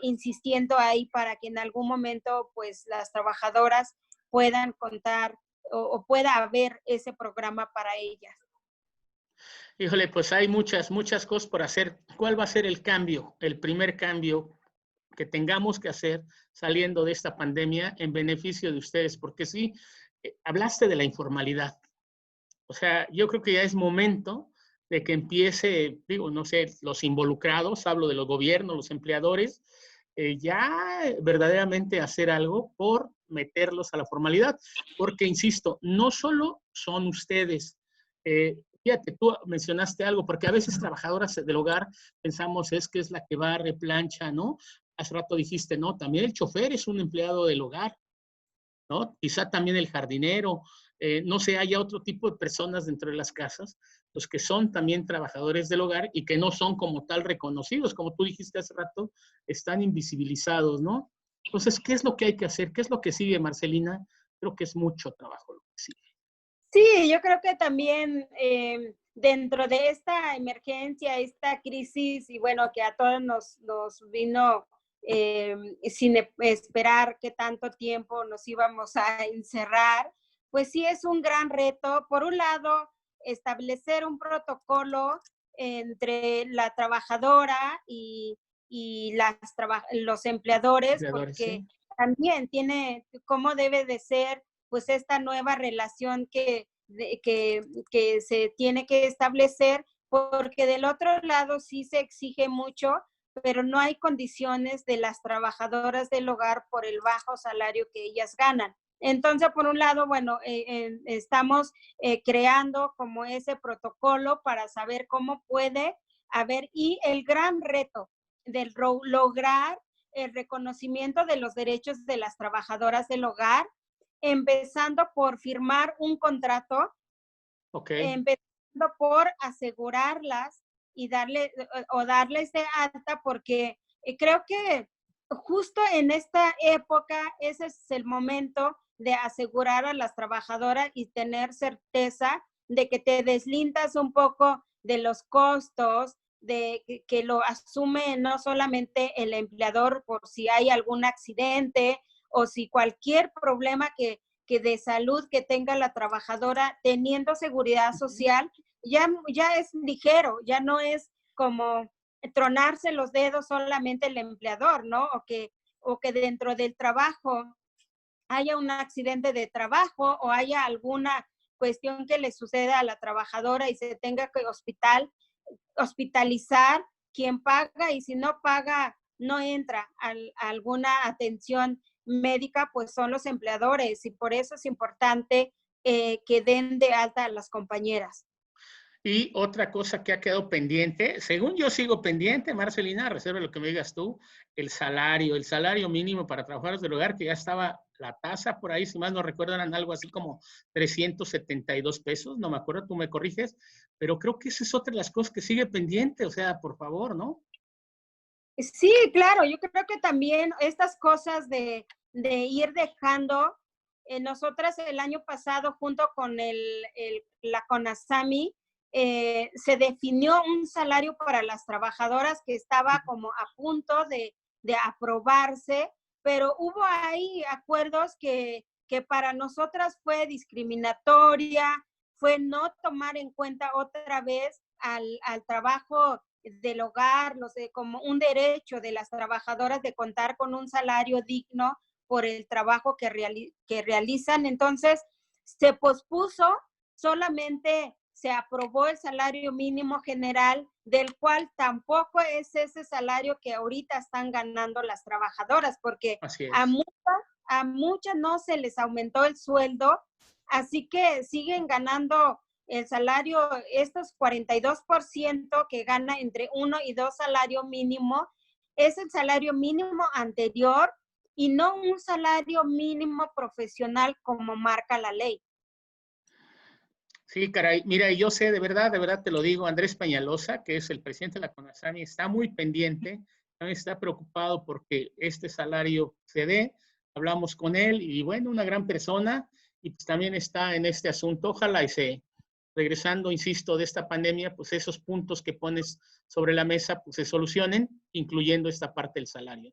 Speaker 2: insistiendo ahí para que en algún momento pues las trabajadoras puedan contar o pueda haber ese programa para ellas.
Speaker 1: Híjole, pues hay muchas cosas por hacer. ¿Cuál va a ser el cambio, el primer cambio que tengamos que hacer saliendo de esta pandemia en beneficio de ustedes? Porque sí, hablaste de la informalidad. O sea, yo creo que ya es momento de que empiece, digo, no sé, los involucrados, hablo de los gobiernos, los empleadores, ya verdaderamente hacer algo por meterlos a la formalidad. Porque, insisto, no solo son ustedes. Fíjate, tú mencionaste algo, porque a veces trabajadoras del hogar pensamos es que es la que barre, plancha, ¿no? Hace rato dijiste, no, también el chofer es un empleado del hogar, ¿no? Quizá también el jardinero, no sé, haya otro tipo de personas dentro de las casas, los que son también trabajadores del hogar y que no son como tal reconocidos, como tú dijiste hace rato, están invisibilizados, ¿no? Entonces, ¿qué es lo que hay que hacer? ¿Qué es lo que sigue, Marcelina? Creo que es mucho trabajo lo que sigue.
Speaker 2: Sí, yo creo que también dentro de esta emergencia, esta crisis, y bueno, que a todos nos vino sin esperar qué tanto tiempo nos íbamos a encerrar, pues sí es un gran reto. Por un lado, establecer un protocolo entre la trabajadora y los empleadores,
Speaker 1: Empleadores,
Speaker 2: porque
Speaker 1: ¿sí?
Speaker 2: también tiene cómo debe de ser pues esta nueva relación que se tiene que establecer, porque del otro lado sí se exige mucho, pero no hay condiciones de las trabajadoras del hogar por el bajo salario que ellas ganan. Entonces, por un lado, bueno, estamos creando como ese protocolo para saber cómo puede haber, y el gran reto de lograr el reconocimiento de los derechos de las trabajadoras del hogar, empezando por firmar un contrato,
Speaker 1: Ok,
Speaker 2: empezando por asegurarlas y darles de alta, porque creo que justo en esta época ese es el momento de asegurar a las trabajadoras y tener certeza de que te deslindas un poco de los costos, de que lo asume no solamente el empleador por si hay algún accidente o si cualquier problema que de salud que tenga la trabajadora, teniendo seguridad social, ya es ligero, ya no es como tronarse los dedos solamente el empleador, ¿no? O que dentro del trabajo haya un accidente de trabajo o haya alguna cuestión que le suceda a la trabajadora y se tenga que hospitalizar. Quien paga, y si no paga, no entra a alguna atención médica, pues son los empleadores, y por eso es importante que den de alta a las compañeras.
Speaker 1: y otra cosa que ha quedado pendiente, según yo sigo pendiente, Marcelina, reserva lo que me digas tú, el salario mínimo para trabajadores del hogar, que ya estaba la tasa por ahí, si más no recuerdo, eran algo así como 372 pesos, no me acuerdo, tú me corriges, pero creo que esa es otra de las cosas que sigue pendiente, o sea, por favor, ¿no?
Speaker 2: Sí, claro, yo creo que también estas cosas de ir dejando, nosotras el año pasado junto con la CONASAMI, se definió un salario para las trabajadoras que estaba como a punto de aprobarse, pero hubo ahí acuerdos que para nosotras fue discriminatoria, fue no tomar en cuenta otra vez al trabajo del hogar, no sé, como un derecho de las trabajadoras de contar con un salario digno por el trabajo que realizan. Entonces, se pospuso, solamente se aprobó el salario mínimo general, del cual tampoco es ese salario que ahorita están ganando las trabajadoras, porque
Speaker 1: Así
Speaker 2: a
Speaker 1: es.
Speaker 2: muchas, a muchas no se les aumentó el sueldo Así que siguen ganando el salario, estos 42% que gana entre 1 y 2 salario mínimo, es el salario mínimo anterior y no un salario mínimo profesional como marca la ley.
Speaker 1: Sí, caray, mira, yo sé, de verdad te lo digo, Andrés Peñalosa, que es el presidente de la CONASAMI, está muy pendiente, también está preocupado porque este salario se dé, hablamos con él y bueno, una gran persona y pues también está en este asunto, ojalá y se, regresando, insisto, de esta pandemia, pues esos puntos que pones sobre la mesa pues se solucionen, incluyendo esta parte del salario.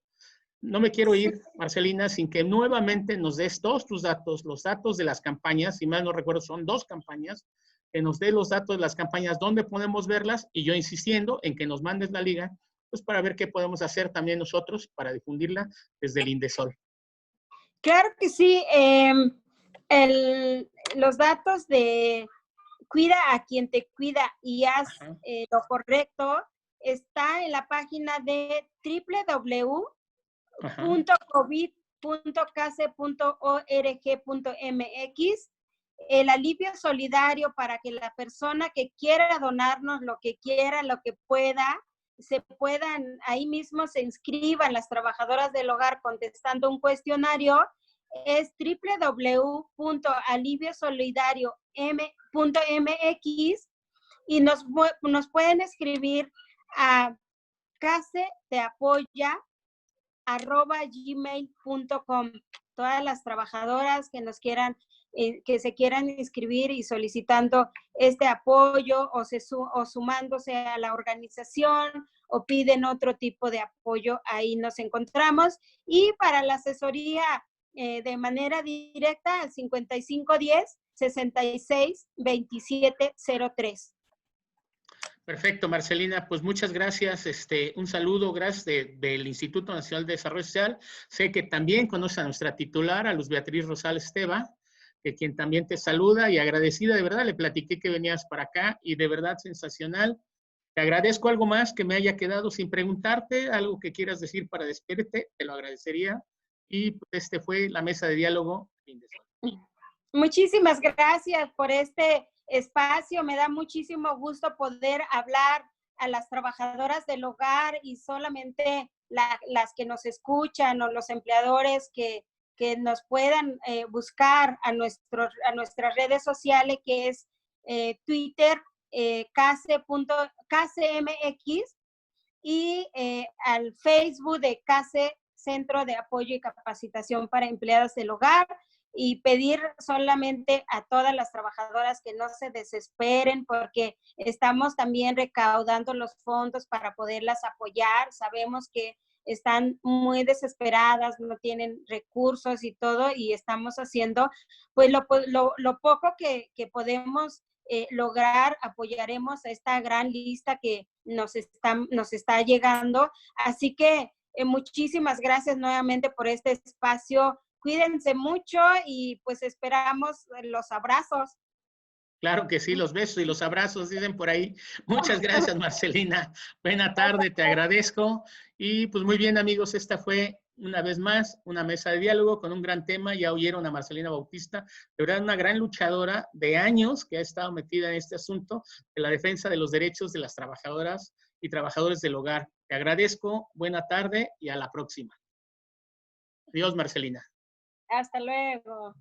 Speaker 1: No me quiero ir, Marcelina, sin que nuevamente nos des todos tus datos, los datos de las campañas, si mal no recuerdo, son 2 campañas, que nos dé los datos de las campañas, dónde podemos verlas, y yo insistiendo en que nos mandes la liga, pues para ver qué podemos hacer también nosotros para difundirla desde el Indesol.
Speaker 2: Claro que sí. Los datos de Cuida a quien te cuida y haz lo correcto está en la página de www.covid.case.org.mx. El alivio solidario para que la persona que quiera donarnos lo que quiera, lo que pueda, se puedan, ahí mismo se inscriban las trabajadoras del hogar contestando un cuestionario, es www.aliviosolidario.mx y nos pueden escribir a caseteapoya@gmail.com. Todas las trabajadoras que nos quieran, que se quieran inscribir y solicitando este apoyo o sumándose a la organización o piden otro tipo de apoyo, ahí nos encontramos. Y para la asesoría de manera directa al 5510-662703.
Speaker 1: Perfecto, Marcelina, pues muchas gracias. Un saludo, gracias del Instituto Nacional de Desarrollo Social. Sé que también conoce a nuestra titular, a Luz Beatriz Rosales Esteva, que quien también te saluda y agradecida, de verdad, le platiqué que venías para acá y de verdad sensacional. Te agradezco. Algo más que me haya quedado sin preguntarte, algo que quieras decir para despedirte, te lo agradecería. Y pues, fue la mesa de diálogo.
Speaker 2: Muchísimas gracias por este espacio. Me da muchísimo gusto poder hablar a las trabajadoras del hogar y solamente las que nos escuchan o los empleadores que nos puedan buscar a nuestras redes sociales, que es Twitter, CASEMX, y al Facebook de CASE, Centro de Apoyo y Capacitación para Empleadas del Hogar, y pedir solamente a todas las trabajadoras que no se desesperen porque estamos también recaudando los fondos para poderlas apoyar. Sabemos que están muy desesperadas, no tienen recursos y todo, y estamos haciendo pues lo poco que podemos lograr. Apoyaremos a esta gran lista que nos está llegando. Así que muchísimas gracias nuevamente por este espacio. Cuídense mucho y pues esperamos los abrazos.
Speaker 1: Claro que sí, los besos y los abrazos, dicen por ahí. Muchas gracias, Marcelina. Buena tarde, te agradezco. Y pues muy bien, amigos, esta fue una vez más una mesa de diálogo con un gran tema. Ya oyeron a Marcelina Bautista, de verdad una gran luchadora de años que ha estado metida en este asunto de la defensa de los derechos de las trabajadoras y trabajadores del hogar. Te agradezco, buena tarde y a la próxima. Adiós, Marcelina.
Speaker 2: Hasta luego.